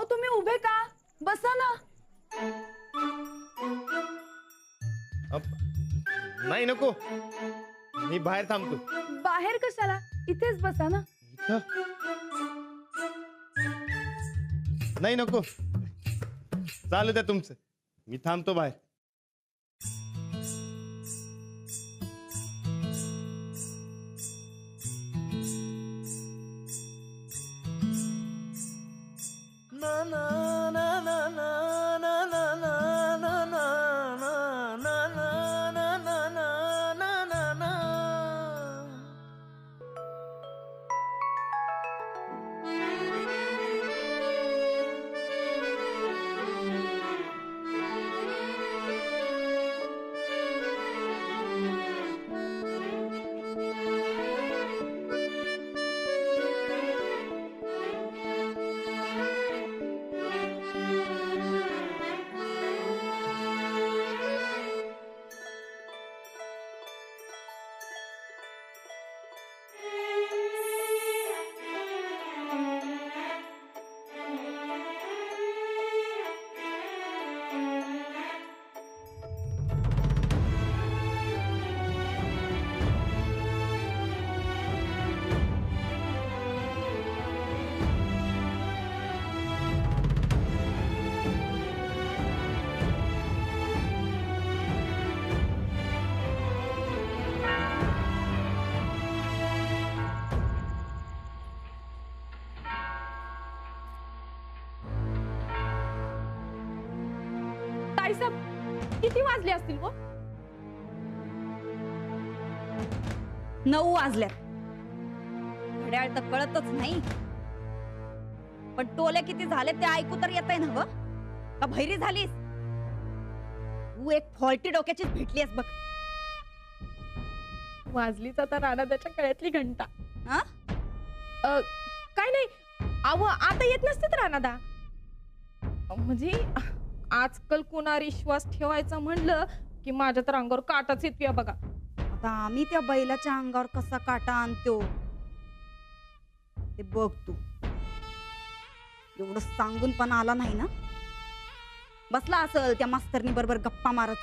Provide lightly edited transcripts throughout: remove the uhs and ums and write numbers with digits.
अहो तुम्ही उभे का? बसा ना. नाही नको, मी बाहेर थांबतो. बाहेर कशाला? इथेच बसा ना. इथं नाही नको, चालू द्या तुमचं, मी थांबतो बाहेर. ना ना ना ना ना ना ना ना ना ना ना ना ना ना ना ना ना. ताईसाहेब किती वाजले असतील व? 9 वाजल्यात. घड्याळ तर कळतच नाही, पण टोले किती झाले ते ऐकू तर येतंय ना व? का भैरी झालीस? तू एक फॉल्टी डोक्याचीच भेटलीस बघ. वाजलीच आता राणादाच्या गळ्यातली घंटा. हा? काय नाही, अव आता येत नसतेच राणादा. म्हणजे आजकाल कोणावर विश्वास ठेवायचा म्हणलं की माझ्या तर अंगावर काटाच येतोय बघा. आता आम्ही त्या बैलाच्या अंगावर कसा काटा आणतो ते बघ तू. एवढं सांगून पण आला नाही ना? बसला असल त्या मास्तरनी बरोबर गप्पा मारत.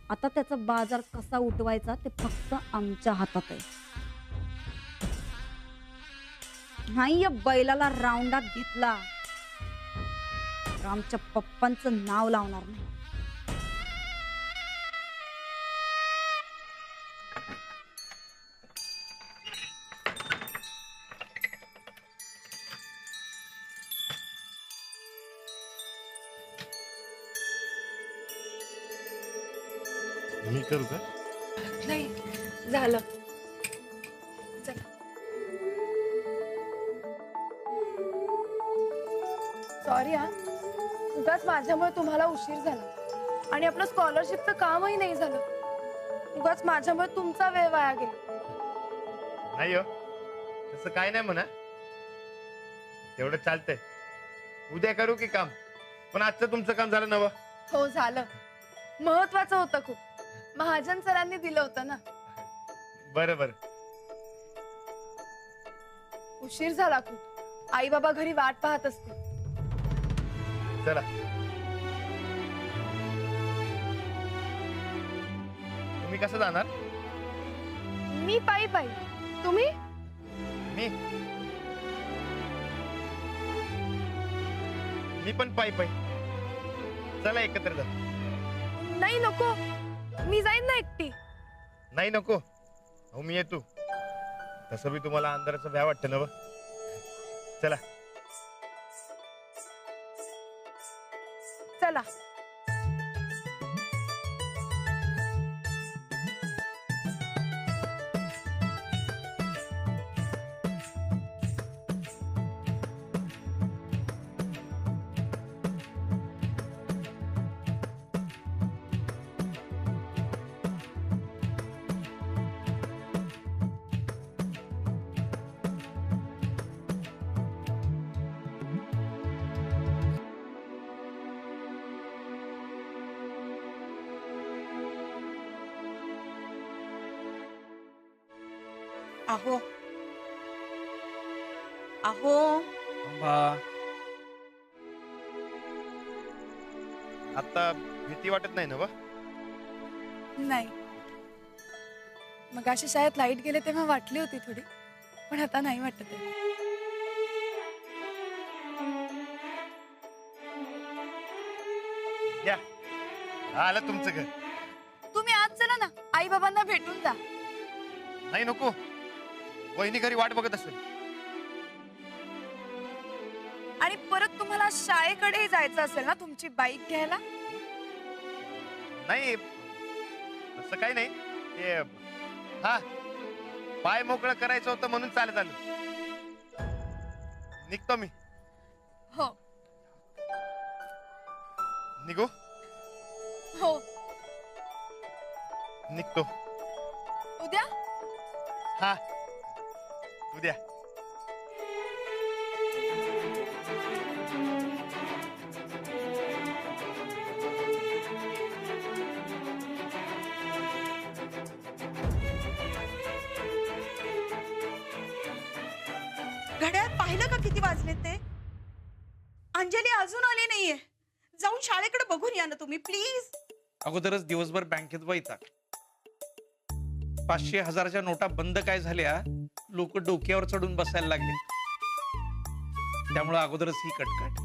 आता त्याचा बाजार कसा उठवायचा ते फक्त आमच्या हातात आहे. नाही या बैलाला राऊंडात घेतला तर आमच्या पप्पांचं नाव लावणार नाही. मी करू का? नाही झालं. चला. सॉरी हा, उगाच माझ्यामुळे तुम्हाला उशीर झाला आणि आपलं स्कॉलरशिपचं कामही नाही झालं. उगाच माझ्यामुळे तुमचा वेळ वाया गेला. नाही हो, तसं काय नाही म्हणा, तेवढं चालतंय. उद्या करू की काम, पण आजचं तुमचं काम झालं नवं? हो झालं. महत्वाचं होतं खूप. महाजन सरांनी दिलं होतं ना. बरं बरं. उशीर झाला खूप. आई बाबा घरी वाट पाहत असते. चला. तुम्ही कसं जाणार? मी पायी पायी. तुम्ही? मी पण पायी पायी. चला एकत्र जा. नाही नको, मी जाईन ना एकटी. नाही नको, हो मी येतो. तसं बी तुम्हाला अंधाराचं भ्या वाटतं ना व? चला. चला. अहो अहो आता भीती वाटत नाही ना व? नाही, मग अशी शाळेत लाईट गेले तेव्हा वाटली होती थोडी, पण आता नाही वाटत आहे. या आलं तुमचं घर. तुम्ही आज चला ना, आई बाबांना भेटून जा. नाही नको, वहिनी घरी वाट बघत असेल. आणि परत तुम्हाला शाळेकडे जायचं असेल ना तुमची बाईक घ्यायला. नाही असं काही नाही, ते हा पाय मोकळं करायचं होतं म्हणून चालत आलो. निघतो मी. हो निघू? हो. निघतो. उद्या हा उद्या. घड्याळ पाहिलं का किती वाजले ते? अंजली अजून आली नाहीये. जाऊन शाळेकडे बघून या ना तुम्ही प्लीज. अगोदरच दिवसभर बँकेत वैताग. 500 1000च्या नोटा बंद काय झाल्या, लोक डोक्यावर चढून बसायला लागले. त्यामुळे अगोदरच ही कटकट,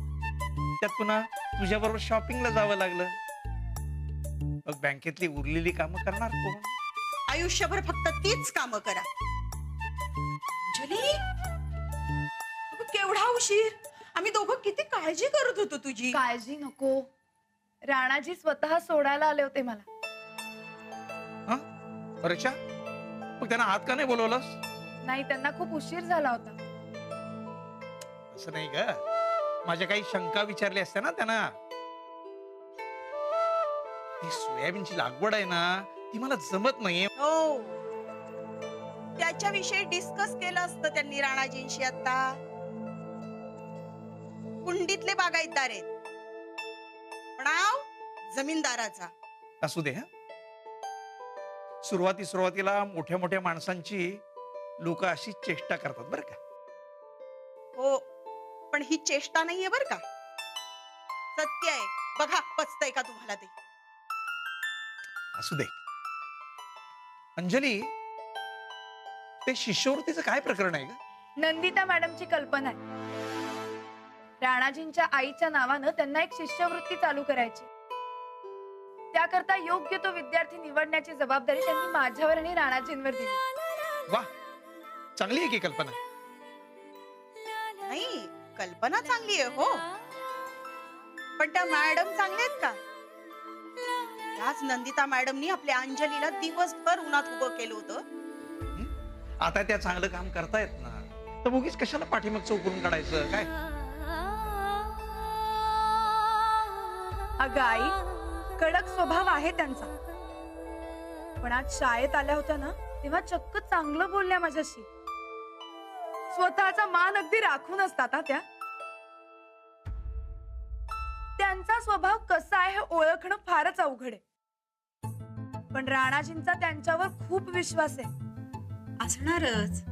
त्यात पुन्हा तुझ्या बरोबर शॉपिंगला जावं लागलं. मग बँकेतली उरलेली कामं करणार कोण? आयुष्यभर फक्त तीच कामं करा. अंजली अगं, केवढा उशीर. आम्ही दोघं किती काळजी करत होतो तुझी. काळजी नको, राणाजी स्वतः सोडायला आले होते मला. अच्छा, मग त्यांना हात का नाही बोलवलंस? नाही, त्यांना खूप उशीर झाला होता. असं नाही ग, माझ्या काही शंका विचारल्या असत्या ना त्यांना. ती सोयाबीनची लागवड आहे ना, ती मला जमत नाहीये. हो, त्याच्याविषयी डिस्कस केलं असतं त्यांनी राणाजींशी. आता कुंडीतले बागायतदार आहेत, पण नाव जमीनदाराचा. असू दे. सुरुवातीला मोठ्या मोठ्या माणसांची लोक अशी चेष्टा करतात बरं का. हो, पण ही चेष्टा नाहीये बर का, सत्य आहे. बघा पचतंय का तुम्हाला ते. असू दे. अंजली, ते शिष्यवृत्तीचं काय प्रकरण आहे का? नंदिता मॅडमची कल्पना आहे. राणाजींच्या आईच्या नावानं त्यांना एक शिष्यवृत्ती चालू करायची. त्याकरता योग्य तो विद्यार्थी निवडण्याची जबाबदारी त्यांनी माझ्यावर आणि राणाजींवर दिली. वा, चांगली आहे की कल्पना. नाही, कल्पना चांगली आहे हो, पण त्या मॅडम चांगल्या आहेत का? त्याच नंदिता मॅडमनी आपल्या अंजलीला दिवसभर उन्हात उभं केलं होतं. आता त्या चांगलं काम करतायत ना, तर उगीच कशाला पाठीमागचं उकरून काढायचं काय? अगं आई, कडक स्वभाव आहे त्यांचा, पण आज शाळेत आल्या होत्या ना तेव्हा चक्क चांगलं बोलल्या माझ्याशी. स्वतःचा मान अगदी राखून असतात हा त्या. त्यांचा स्वभाव कसा आहे हे ओळखणं फारच अवघड आहे, पण राणाजींचा त्यांच्यावर खूप विश्वास आहे. असणारच.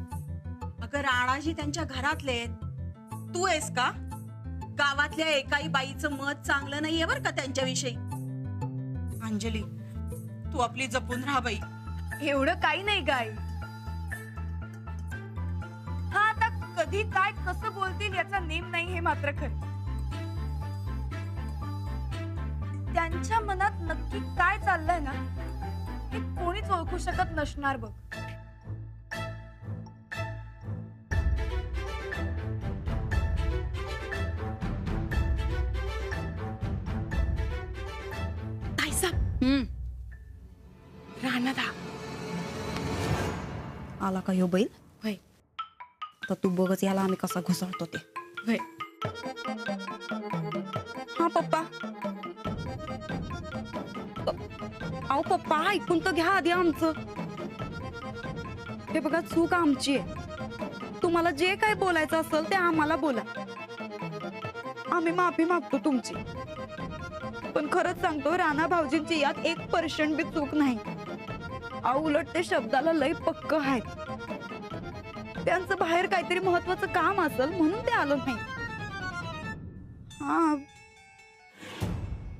अगं, राणाजी त्यांच्या घरातले आहेत. तू आहेस का? गावातल्या एकाही बाईचं मत चांगलं नाहीये बर का त्यांच्याविषयी. अंजली, तू आपली जपून राहा बाई. एवढं काही नाही गाई. हा, आता कधी काय कसं बोलतील याचा नेम नाही हे मात्र खरं. त्यांच्या मनात नक्की काय चाललंय ना हे कोणीच ओळखू शकत नसणार बघ. राणादा आला का ह्यो बैल? होय. आता तू बघच याला आम्ही कसा घुसळतो ते. होय. हा पप्पा. अहो पप्पा, ऐकून तर घ्या आधी आमचं. हे बघा, चूक आमची आहे. तुम्हाला जे काय बोलायचं असेल ते आम्हाला बोला. आम्ही माफी मागतो तुमची, पण खरंच सांगतो, राणा भाऊजींची यात 1% बी चूक नाही. अहो, उलट ते शब्दाला लय पक्क आहेत. त्यांचं बाहेर काहीतरी महत्वाचं काम असेल म्हणून ते आलं नाही. हा,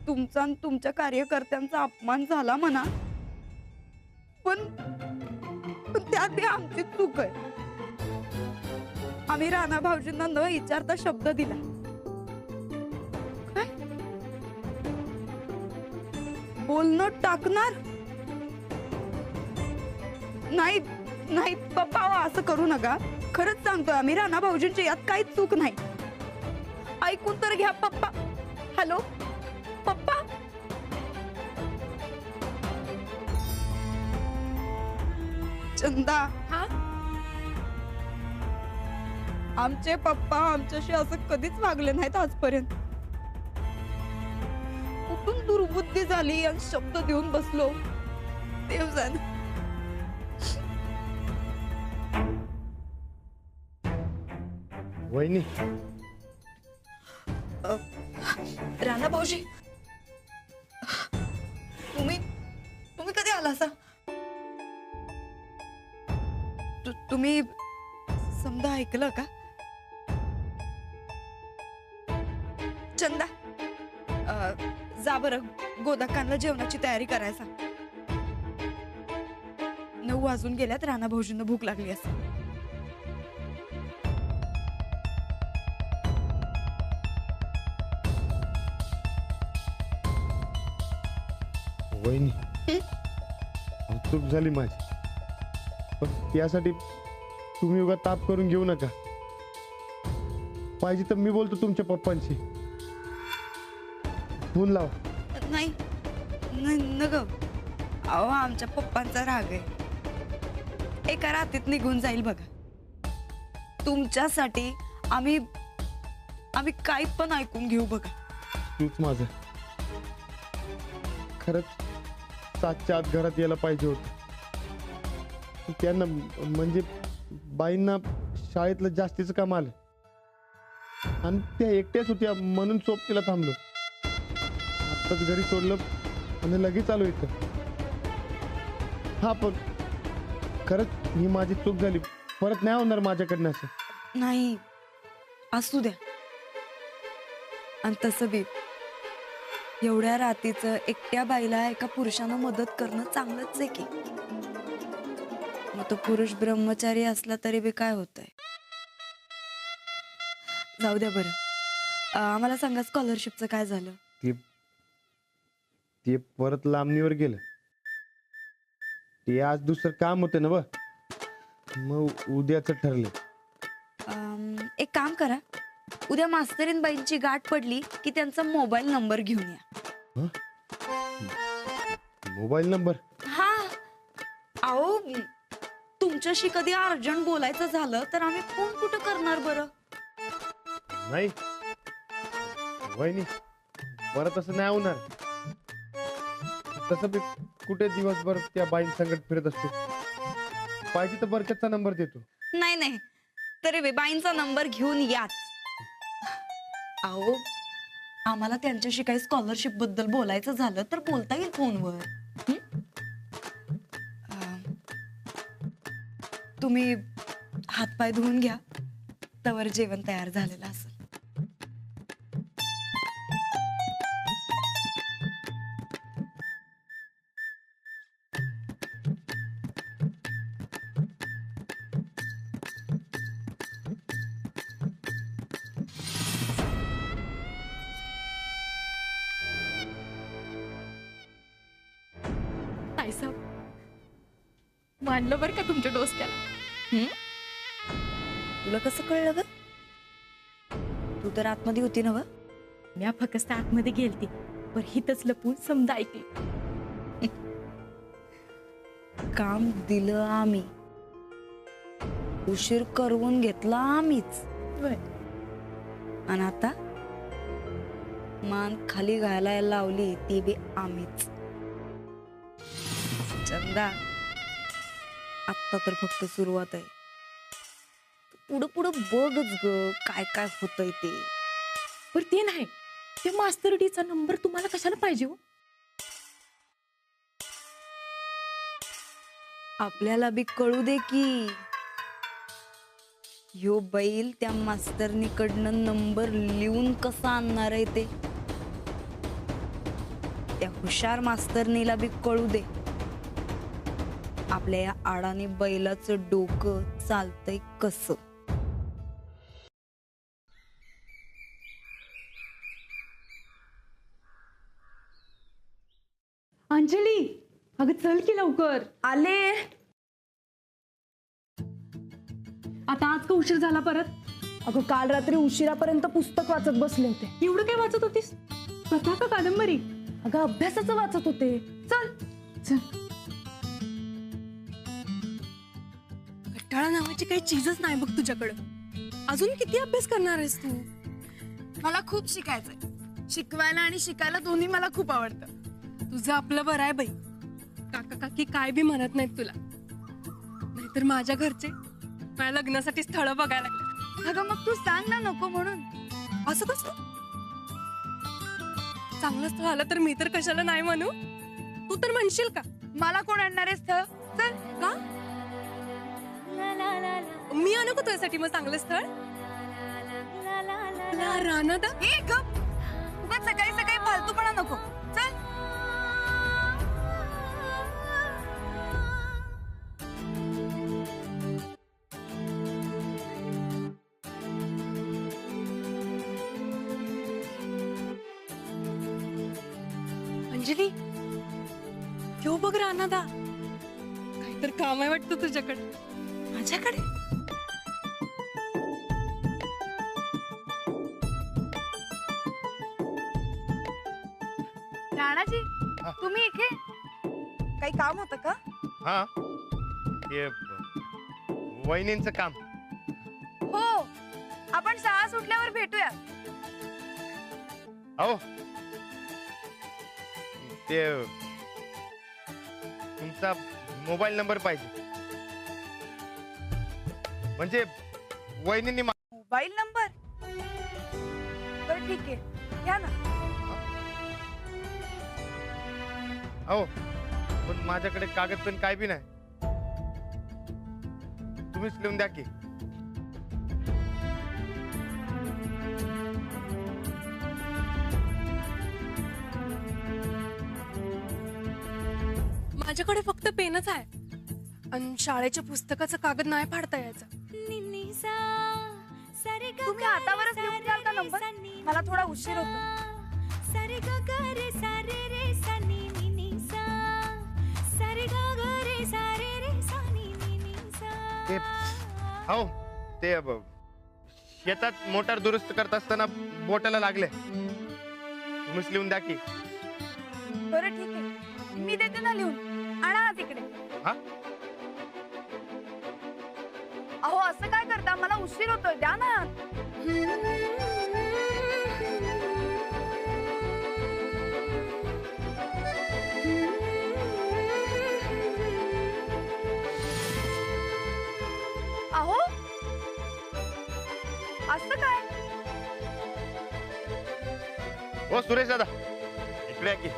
तुमचा आणि तुमच्या कार्यकर्त्यांचा अपमान झाला म्हणा, पण त्यात आमची चूक आहे. आम्ही राणा भाऊजींना न विचारता शब्द दिला. काय? बोलणं टाकणार नाही. नाही पप्पा, असं करू नका. खरंच सांगतोय, आम्ही राणा भाऊजींची यात काहीच चूक नाही. ऐकून तर घ्या पप्पा. हॅलो पप्पा. चंदा, हा? आमचे पप्पा आमच्याशी असं कधीच वागले नाहीत आजपर्यंत. कुठून दुर्बुद्धी झाली आणि शब्द देऊन बसलो, देव जाणे. वहिनी, राणा भाऊजी, तुम्ही कधी आला असा? तुम्ही समजा ऐकलं का? चंदा, जा बरं गोदाकांना जेवणाची तयारी करायचा. 9 वाजून गेल्यात, राणा भाऊजींना भूक लागली असेल. वहिनी, चूक झाली माझी, पण त्यासाठी तुम्ही उगा ताप करून घेऊ नका. पाहिजे तर मी बोलतो तुमच्या पप्पांशी. फोन लावा. नाही नग, अहो आमच्या पप्पांचा राग आहे, एका रात्रीत निघून जाईल बघा. तुमच्यासाठी आम्ही काही पण ऐकून घेऊ बघा. तूच माझं खरंच 7च्या आत घरात यायला पाहिजे होत. त्यांना म्हणजे बाईंना शाळेतलं जास्तीचं काम आलं आणि त्या एकट्याच होत्या म्हणून सोबतीला थांबलो. आत्ताच घरी सोडलं आणि लगेच आलो इथं. हा, पण खरंच ही माझी चूक झाली, परत नाही होणार माझ्याकडनं असं. नाही, असू द्या. आणि तसं बी एवढ्या रात्रीचं एकट्या बाईला एका पुरुषानं मदत करणं चांगलंच आहे की. मग तो पुरुष ब्रह्मचारी असला तरी बी काय होतंय. जाऊ द्या बरं. आम्हाला सांगा, स्कॉलरशिपचं काय झालं? ते परत लांबणीवर गेलं. ते आज दुसरं काम होतं ना, मग उद्याच ठरलं. एक काम करा, उद्या मास्तरीन बाईंची गाठ पडली की त्यांचा मोबाईल नंबर घेऊन या. Mobile number? हा, अहो तुमच्याशी कधी अर्जंट बोलायचं झालं तर आम्ही फोन कुठं करणार बरं? नाही वहिनी, परत असं नाही होणार. तसं बी कुठे दिवसभर त्या बाईं संकट फिरत असतो. पाहिजे तर बरकतचा नंबर देतो. नाही, तरी बी बाईंचा नंबर घेऊन याच. अहो आम्हाला त्यांच्याशी काही स्कॉलरशिप बद्दल बोलायचं झालं तर बोलता येईल फोनवर. तुम्ही हातपाय धुवून घ्या, तवर जेवण तयार झालेलं असेल. ताईसाहेब, मानलं बरं का तुमच्या डोसक्याला. तुला कसं कळलं ग? तू तर आतमध्ये होती ना? मी फक्त आतमध्ये गेलती, पण हितच लपून समजा ऐकली. काम दिलं आम्ही, उशीर करवून घेतला आम्हीच, आणि आता मान खाली घालायला लावली ती बी आम्हीच. चंदा, आत्ता तर फक्त सुरुवात आहे. पुढं पुढं बघच ग काय काय होतंय ते. पण ते नाही, ते मास्तर डीचा नंबर तुम्हाला कशाला पाहिजे हो? आपल्याला बी कळू दे की. ह्यो बैल त्या मास्तरनीकडनं नंबर लिहून कसा आणणार आहे ते त्या हुशार मास्तरनीला बी कळू दे. आपल्या या आडाने बैलाचं डोकं चालतंय कसं. अंजली, अगं चल की लवकर. आले. आता आज का उशीर झाला परत? अगं काल रात्री उशिरापर्यंत पुस्तक वाचत बसले होते. एवढं काय वाचत होतीस? कथा का कादंबरी? अगं अभ्यासाचं वाचत होते. चल चल. कट्टाळा नावाची काही चीजच नाही बघ तुझ्याकडं. अजून किती अभ्यास करणार आहेस तू? मला खूप शिकायचंय. शिकवायला आणि शिकायला दोन्ही मला खूप आवडतं. तुझं आपलं बरं आहे बाई. काका काकी काय बी म्हणत नाहीत तुला. नाहीतर माझ्या घरचे माझ्या लग्नासाठी स्थळ बघायला लागले. अगं मग तू सांग ना नको म्हणून. असं कसं? चांगलं स्थळ आलं तर मी तर कशाला नाही म्हणू. तू तर म्हणशील का? मला कोण आणणार आहे स्थळ? चल. का? मी आणू का तुझ्यासाठी मग चांगलं स्थळ? रानादा ए गप. उगाच सकाळी सकाळी फालतूपणा नको. चल. अंजली, ठेव बघ रानादा. काहीतरी काम आहे वाटतं तुझ्याकडे. माझ्याकडे राणाजी, हा. तुम्ही इथे काही काम होतं का? हा, हे वहिनींचं काम. हो, आपण शाळा सुटल्यावर भेटूया. अहो, ते तुमचा मोबाईल नंबर पाहिजे. म्हणजे वहिनींनी मोबाईल नंबर? बरं ठीक आहे, घ्या ना. अहो, पण माझ्याकडे कागद पण काय बी नाही. तुम्हीच लिहून द्या की. माझ्याकडे फक्त पेनच आहे आणि शाळेच्या पुस्तकाचं कागद नाही फाडता यायचं. तुम्ही हातावरच लिहून द्याल का नंबर? मला थोडा उशीर होतो. ते हो, ते शेतात मोटार दुरुस्त करत असताना बोटाला लागले. तुम्हीच लिहून द्या की. बरं ठीक आहे, मी देते ना लिहून. आणा ना तिकडे. हा? अहो असं काय करता? मला उशीर होतोय, द्या ना. अहो असं काय? हो सुरेश दादा, इकडे या की.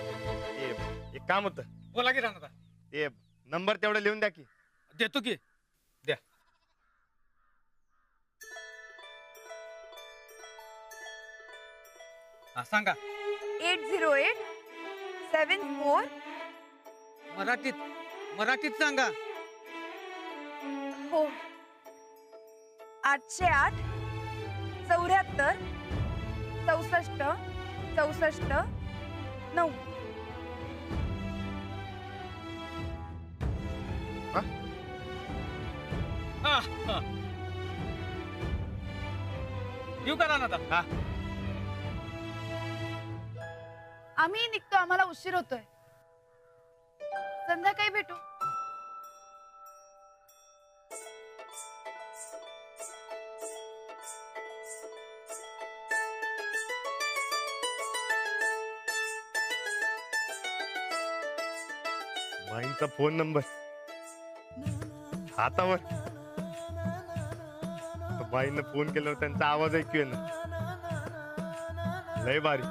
एक काम होतं. बोला की राणा. ते नंबर तेवढं लिहून द्या की. देतो की. द्या. हा सांगा. 808-74. मराठीत सांगा. हो, 808-74-64-64-9. येऊ का राणा? हा, आम्ही निघतो, आम्हाला उशीर होतोय. संध्याकाळी भेटू. माईंचा फोन नंबर हातावर. बाईंना फोन केल्यावर त्यांचा आवाज ऐकूया ना. लय भारी.